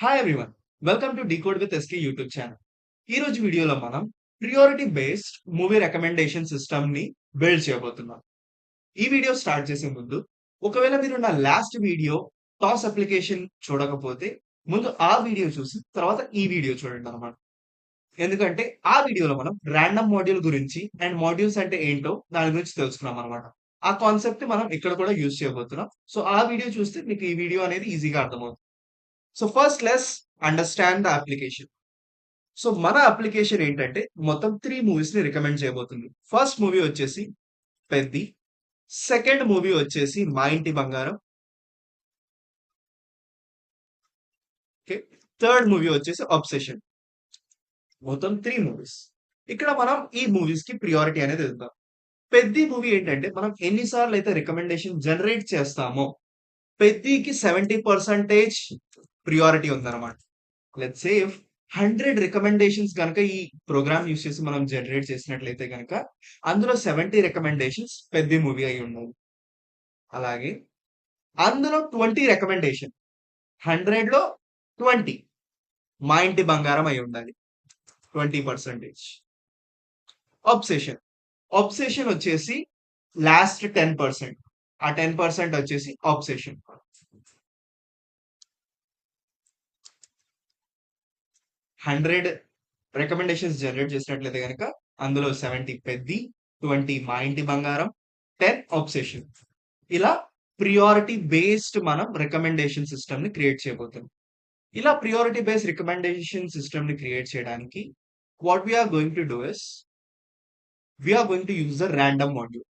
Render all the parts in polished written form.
Hi everyone. Welcome to decode with SK YouTube channel. ఈ రోజు వీడియోలో మనం priority based movie recommendation system ని బిల్డ్ చేయబోతున్నాం. ఈ వీడియో స్టార్ట్ చేసే ముందు ఒకవేళ మీరు నా లాస్ట్ వీడియో టాస్ అప్లికేషన్ చూడకపోతే ముందు ఆ వీడియో చూసి తర్వాత ఈ వీడియో చూడండి అన్నమాట. ఎందుకంటే ఆ వీడియోలో మనం ర్యాండమ్ మాడ్యూల్ గురించి అండ్ మాడ్యూల్స్ అంటే ఏంటో దాని గురించి తెలుసుకున్నాం అన్నమాట. ఆ కాన్సెప్ట్ మనం ఇక్కడ కూడా యూజ్ చేయబోతున్నాం. సో ఆ వీడియో చూస్తే మీకు ఈ వీడియో అనేది ఈజీగా అర్థమవుతుంది. So first let's understand the application. So మన అప్లికేషన్ ఏంటంటే మొత్తం 3 మూవీస్ ని రికమెండ్ చేయబోతుంది. ఫస్ట్ మూవీ వచ్చేసి 'పెద్ది', సెకండ్ మూవీ వచ్చేసి 'మా ఇంటి బంగారం', ఓకే. థర్డ్ మూవీ వచ్చేసి 'అబ్సెషన్'. మొత్తం 3 మూవీస్. ఇక్కడ మనం ఈ మూవీస్ కి ప్రియారిటీ అనేది ఇద్దాం. 'పెద్ది' మూవీ ఏంటంటే మనం ఎన్ని సార్లు అయితే రికమెండేషన్ జనరేట్ చేస్తామో 'పెద్ది'కి 70% ప్రియారిటీ ఉందన్నమాట. లెట్స్ సే 100 రికమెండేషన్స్ గనక ఈ ప్రోగ్రామ్ యూజ్ చేసి మనం జనరేట్ చేసినట్లయితే గనక అందులో 70 రికమెండేషన్స్ 'పెద్ది' మూవీ అయి ఉండాలి. అలాగే అందులో 20 రికమెండేషన్ 100లో 20 మా ఇంటి బంగారం అయి ఉండాలి. 20%. అబ్సెషన్. అబ్సెషన్ వచ్చేసి లాస్ట్ 10%. ఆ 10% వచ్చేసి అబ్సెషన్. 100 రికమెండేషన్స్ జనరేట్ చేసినట్లయితే గనక అందులో 70 పెద్ది, 20 మా ఇంటి బంగారం, 10 అబ్సెషన్. ఇలా ప్రియారిటీ బేస్డ్ మనం రికమెండేషన్ సిస్టమ్ ని క్రియేట్ చేయబోతున్నాం. ఇలా ప్రియారిటీ బేస్డ్ రికమెండేషన్ సిస్టమ్ ని క్రియేట్ చేయడానికి what we are going to do is we are going to use the random module.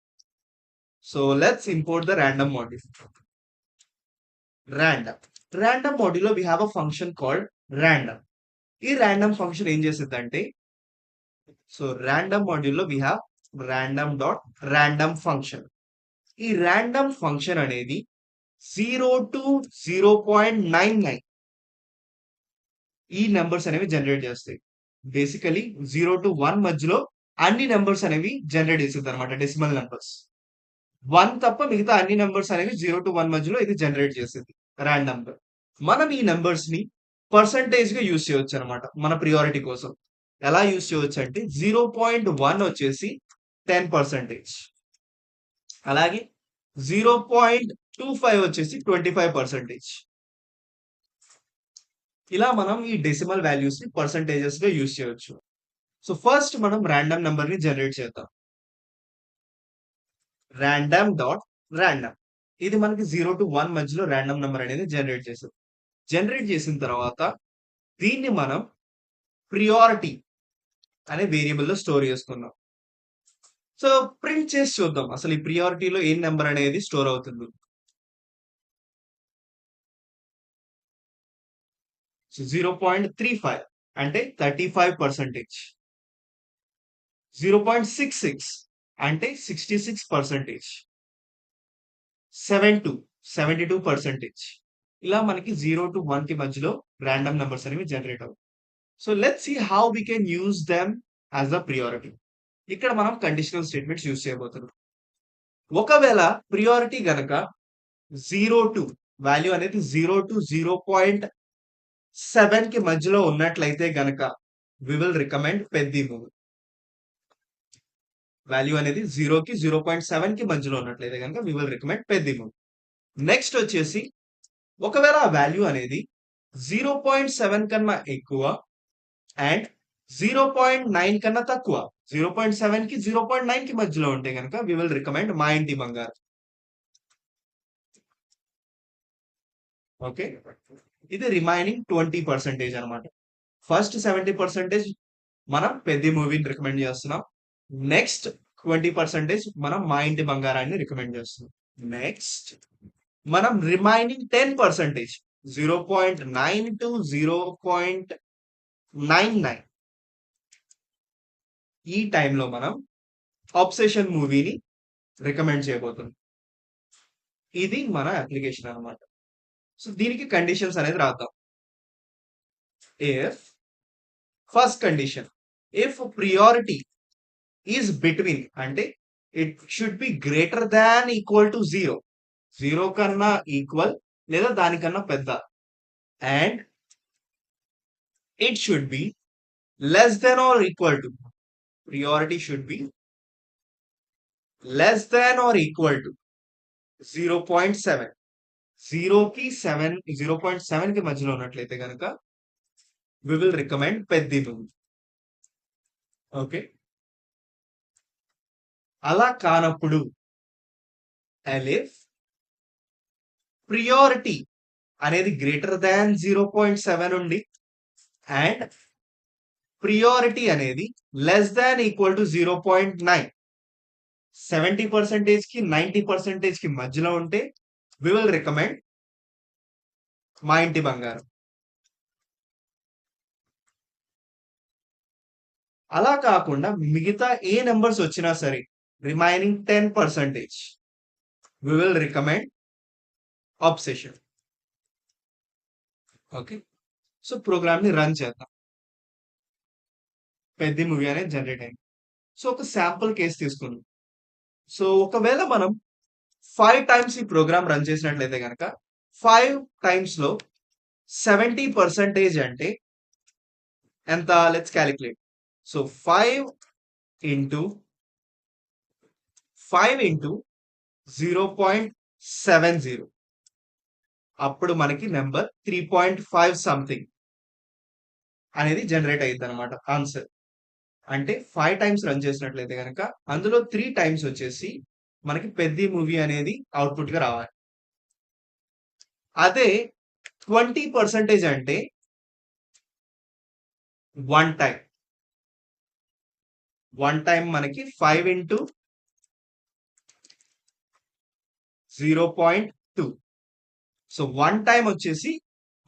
So let's import the random module. Random. Random module లో we have a function called random. ఈ random function ఏం చేసిద్దంటే so random module లో we have random function. ఈ random function అనేది 0 to 0.99 ఈ numbers అనేవి generate చేస్తాయి. Basically 0 to 1 మధ్యలో అన్ని నెంబర్స్ అనేవి జనరేట్ చేస్తుంది అనమాట. డెసిమల్ నెంబర్స్ 1 తప్ప మిగతా అన్ని నెంబర్స్ అనేవి 0 to 1 మధ్యలో ఇది జనరేట్ చేసేది ర్యాండమ్ గా. మనం ఈ నెంబర్స్ ని పర్సంటేజ్ గా యూజ్ చేయొచ్చు అనమాట మన ప్రియారిటీ కోసం. ఎలా యూజ్ చేయొచ్చు అంటే 0.1 వచ్చేసి 10%, అలాగే 0.25 వచ్చేసి 25%. ఇలా మనం ఈ డెసిమల్ వాల్యూస్ ని పర్సంటేజెస్ గా యూజ్ చేయొచ్చు. సో ఫస్ట్ మనం ర్యాండమ్ నెంబర్ ని జనరేట్ చేద్దాం. random. ఇది మనకి 0 to 1 మధ్యలో ర్యాండమ్ నెంబర్ అనేది జనరేట్ చేస్తుంది. జనరేట్ చేసిన తర్వాత దీన్ని మనం ప్రియారిటీ అనే వేరియబుల్ లో స్టోర్ చేసుకుందాం. సో ప్రింట్ చేసి చూద్దాం అసలు ఈ ప్రియారిటీలో ఏ నెంబర్ అనేది స్టోర్ అవుతుంది. సో 0.35 అంటే 35%. 0.66 అంటే 66%. 72%. ఇలా మనకి 0 to 1 కి మధ్యలో ర్యాండమ్ నెంబర్స్ అనేవి జనరేట్ అవుతాయి. So let's see how we can use them as a priority. ఇక్కడ మనం కండిషనల్ స్టేట్మెంట్స్ యూజ్ చేయబోతున్నాం. ఒకవేళ ప్రియారిటీ గనక 0 to వాల్యూ అనేది 0 to 0.7 కి మధ్యలో ఉన్నట్లయితే గనక we will recommend Peddi movie. Value అనేది 0 కి 0.7 కి మధ్యలో ఉన్నట్లయితే గనక we will recommend Peddi movie. Next వచ్చేసి ఒకవేళ ఆ వాల్యూ అనేది 0.7 కన్నా ఎక్కువ అండ్ 0.9 కన్నా తక్కువ, 0.7 కి 0.9 కి మధ్యలో ఉంటే కనుక వి విల్ రికమెండ్ మా ఇంటి బంగారం. ఓకే, ఇది రిమైనింగ్ 20% అనమాట. ఫస్ట్ 70% మనం పెద్ద మూవీని రికమెండ్ చేస్తున్నాం. నెక్స్ట్ 20% మనం మా ఇంటి బంగారాన్ని రికమెండ్ చేస్తున్నాం. నెక్స్ట్ మనం రిమైనింగ్ 10% 0.9 to 0.99 ఈ టైంలో మనం అబ్సెషన్ మూవీని రికమెండ్ చేయబోతున్నాం. ఇది మన అప్లికేషన్ అనమాట. సో దీనికి కండిషన్స్ అనేది రాద్దాం. If first condition if priority is between అంటే it should be greater than equal to 0 కన్నా ఈక్వల్ లేదా దానికన్నా పెద్ద and it should be less than or equal to. Priority should be less than or equal to 0.7. 0కి 7 0.7 కి మధ్యలో ఉన్నట్లయితే గనక we will recommend Peddi movie. Okay. అలా కానప్పుడు if ప్రియారిటీ అనేది గ్రేటర్ దాన్ 0.7 ఉండి అండ్ ప్రియారిటీ అనేది లెస్ దాన్ ఈక్వల్ టు 0.9, 70% కి 90% కి మధ్యలో ఉంటే we will recommend మా ఇంటి బంగారం. అలా కాకుండా మిగతా ఏ నెంబర్స్ వచ్చినా సరే remaining 10% we will recommend obsession. Okay. So program ని రన్ చేద్దాం. పెద్ద మూవీ అనేది జనరేట్ అయింది. సో ఒక శాంపుల్ కేసు తీసుకుందాం. సో ఒకవేళ మనం 5 టైమ్స్ ఈ ప్రోగ్రామ్ రన్ చేసినట్లయితే గనక 5 టైమ్స్ లో 70% అంటే ఎంత? Let's calculate. సో 5 ఇంటూ 0.70 అప్పుడు మనకి నెంబర్ 3.5 సంథింగ్ అనేది జనరేట్ అయ్యింది అనమాట ఆన్సర్. అంటే 5 టైమ్స్ రన్ చేసినట్లయితే కనుక అందులో 3 టైమ్స్ వచ్చేసి మనకి పెద్ద మూవీ అనేది అవుట్పుట్ గా రావాలి. అదే 20% అంటే 1 టైం. 1 టైం మనకి 5 ఇంటూ 0.2. సో 1 టైం వచ్చేసి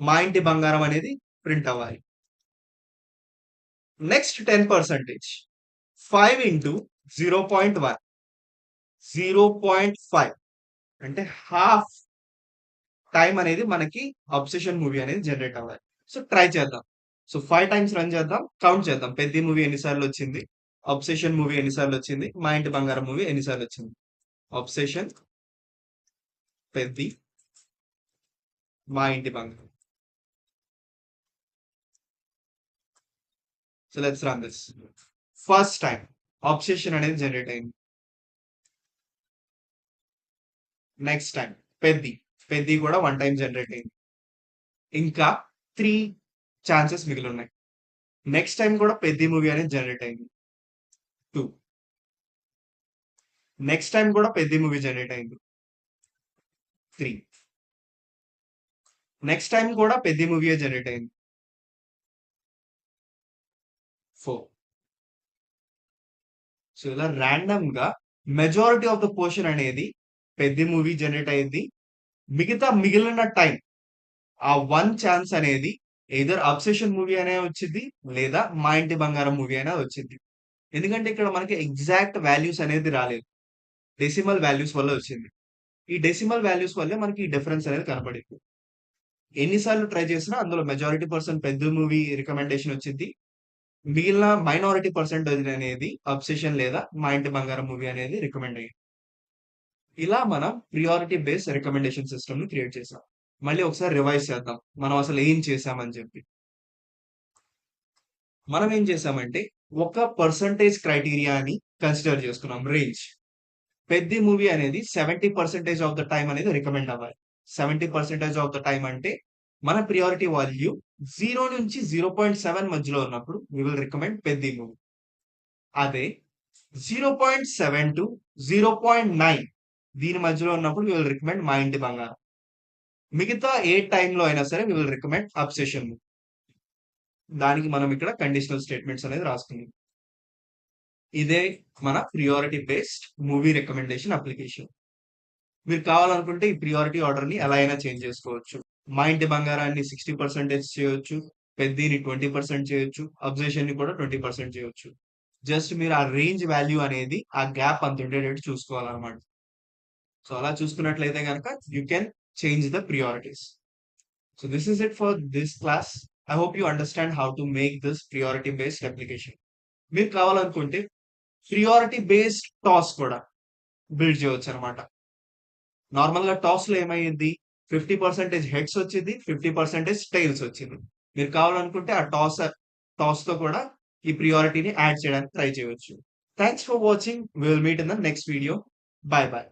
మా ఇంటి బంగారం అనేది ప్రింట్ అవ్వాలి. నెక్స్ట్ 10%, 5 ఇంటూ 0.1, 0.5 అంటే హాఫ్ టైం అనేది మనకి అబ్సెషన్ మూవీ అనేది జనరేట్ అవ్వాలి. సో ట్రై చేద్దాం. సో 5 టైమ్స్ రన్ చేద్దాం, కౌంట్ చేద్దాం. పెద్ద మూవీ ఎన్నిసార్లు వచ్చింది, అబ్సెషన్ మూవీ ఎన్నిసార్లు వచ్చింది, మా ఇంటి బంగారం మూవీ ఎన్నిసార్లు వచ్చింది. అబ్సెషన్, పెద్ది, మా ఇంటి బంగారం. So let's run this. First time obsession అనేది జనరేట్ అయింది. నెక్స్ట్ టైం పెద్ది కూడా 1 టైం జనరేట్ అయింది. ఇంకా 3 ఛాన్సెస్ మిగిలి ఉన్నాయి. నెక్స్ట్ టైం కూడా పెద్ద మూవీ అనేది జనరేట్ అయింది 2. నెక్స్ట్ టైం కూడా పెద్ద మూవీ జనరేట్ అయింది 3. నెక్స్ట్ టైం కూడా పెద్ద మూవీ జనరేట్ అయింది 4. సో ఇలా ర్యాండమ్ గా మెజారిటీ ఆఫ్ ద పోర్షన్ అనేది పెద్ద మూవీ జనరేట్ అయింది. మిగిలిన టైం ఆ 1 ఛాన్స్ అనేది ఎయిదర్ అబ్సెషన్ మూవీ అనే వచ్చింది లేదా మా ఇంటి బంగారం మూవీ అనే వచ్చింది. ఎందుకంటే ఇక్కడ మనకి ఎగ్జాక్ట్ వాల్యూస్ అనేది రాలేదు, డెసిమల్ వాల్యూస్ వల్ల వచ్చింది. ఈ డెసిమల్ వాల్యూస్ వల్లే మనకి ఈ డిఫరెన్స్ అనేది కనపడింది. ఎన్నిసార్లు ట్రై చేసినా అందులో మెజారిటీ పర్సెంట్ పెద్ద మూవీ రికమెండేషన్ వచ్చింది, మిగిలిన మైనారిటీ పర్సెంటేజ్ అనేది అబ్సెషన్ లేదా మా ఇంటి బంగారం మూవీ అనేది రికమెండ్ అయ్యింది. ఇలా మనం ప్రియారిటీ బేస్డ్ రికమెండేషన్ సిస్టమ్ ని క్రియేట్ చేసాం. మళ్ళీ ఒకసారి రివైజ్ చేద్దాం మనం అసలు ఏం చేసామని చెప్పి. మనం ఏం చేసామంటే ఒక పర్సంటేజ్ క్రైటీరియాని కన్సిడర్ చేసుకున్నాం, రేంజ్. పెద్ద మూవీ అనేది 70% ఆఫ్ ద టైం అనేది రికమెండ్ అవ్వాలి. 70% ఆఫ్ ద టైం అంటే మన ప్రియారిటీ వాల్యూ 0 నుంచి 0.7 మధ్యలో ఉన్నప్పుడు వి విల్ రికమెండ్ పెద్ద మూవీ. అదే 0.7 టు 0.9 దీని మధ్యలో ఉన్నప్పుడు వి విల్ రికమెండ్ మా ఇంటి బంగారం. మిగతా ఏ టైంలో అయినా సరే we will recommend obsession movie. దానికి మనం ఇక్కడ కండిషనల్ స్టేట్మెంట్స్ అనేది రాసుకున్నాం. ఇదే మన priority based movie recommendation application. మీరు కావాలనుకుంటే ఈ ప్రియారిటీ ఆర్డర్ ని ఎలా అయినా చేంజ్ చేసుకోవచ్చు. మా ఇంటి బంగారాన్ని 60% చేయొచ్చు, పెద్దని 20% చేయొచ్చు, అబ్జర్వేషన్ ని కూడా 20% చేయొచ్చు. జస్ట్ మీరు ఆ రేంజ్ వాల్యూ అనేది ఆ గ్యాప్ అంత ఉండేటట్టు చూసుకోవాలన్నమాట. సో అలా చూసుకున్నట్లయితే కనుక you can change the priorities. So this is it for this class. I hope you understand how to make this priority based application. మీరు కావాలనుకుంటే ప్రియారిటీ బేస్డ్ టాస్ కూడా బిల్డ్ చేయవచ్చు అనమాట. నార్మల్ గా టాస్ లో ఏమైంది, 50% హెడ్స్ వచ్చింది, 50% టైల్స్ వచ్చింది. మీరు కావాలనుకుంటే ఆ టాస్‌తో కూడా ఈ ప్రియారిటీని యాడ్ చేయడానికి ట్రై చేయవచ్చు. Thanks for watching. We will meet in the next video. Bye by.